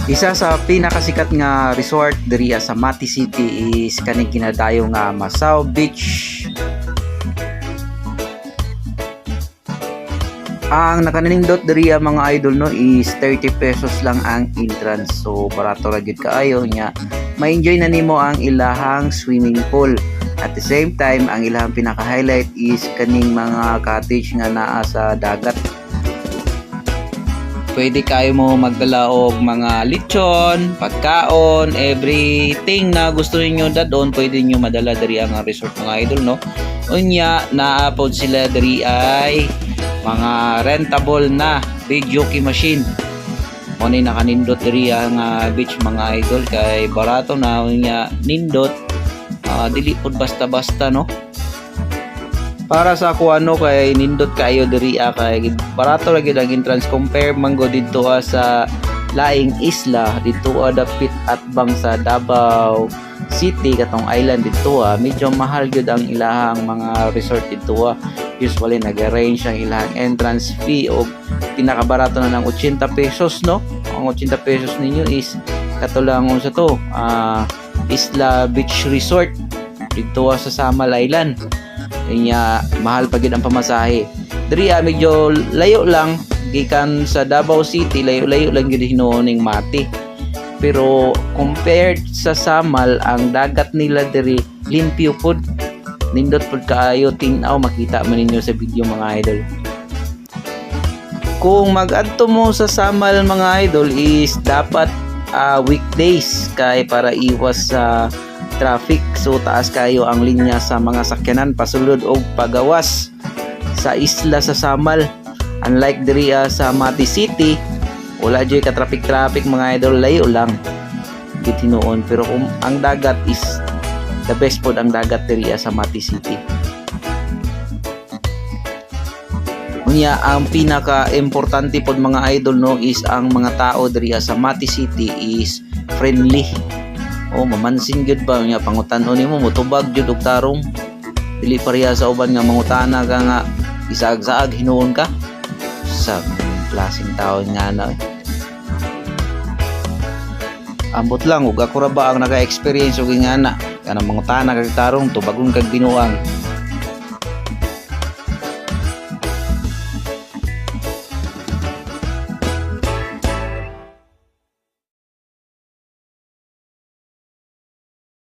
Isa sa pinakasikat nga resort diri sa Mati City is kaning kinadayo nga Masao Beach. Ang nakanindot diri mga idol no is 30 pesos lang ang entrance. So barato ra gyud kaayo nya. Ma-enjoy na nimo ang ilahang swimming pool. At the same time, ang ilahang pinaka-highlight is kaning mga cottage nga naa sa dagat. Pwede kayo mo magdala og mga lechon, pagkaon, everything na gusto niyo dadon, pwede niyo madala diri ang resort mga idol no. Unya naapod sila diri ay mga rentable na video key machine. Mo ni nakanindot diri ang beach mga idol kay barato na unya nindot. Dili pod basta-basta no. Para sa ako kay nindot kayo diri kay barato ra gyud ang entrance compare manggo didto sa laing isla didto dapit at bang sa Davao City katong island didto medyo mahal gyud ang ilahang mga resort didto usually nag-arrange ang ilahang entrance fee og pinakabarato na ng 80 pesos no. Ang 80 pesos ninyo is katulang sa to Isla Beach Resort dito sa Samal Island. Kanya mahal pa gid ang pamasahe. Diri medyo layo lang gikan sa Davao City, layo-layo lang gid hinuoning Mati. Pero compared sa Samal, ang dagat nila diri limpyo pod. Nindot pod kaayo tin-aw makita man ninyo sa video mga idol. Kung mag-adto mo sa Samal mga idol is dapat weekdays kay para iwas sa traffic. So taas kayo ang linya sa mga sakyanan pasulod o pagawas sa isla sa Samal. Unlike diri sa Mati City, wala joy ka traffic mga idol, layo lang gitinuon. Pero ang dagat is the best pod ang dagat diri sa Mati City. Unya ang pinaka-importante pod mga idol no is ang mga tao diri sa Mati City is friendly. Mamansin gyud ba nya pangutan-on nimo motubag gyud og tarong. Dili pareha sa uban nga mangutana ka nga isaag-saag hinuon ka. Sa klaseng tao nga na. Ambot lang ug ako ra ba ang naka-experience og ingana kanang mangutana kag tarong tubagon kag binuang.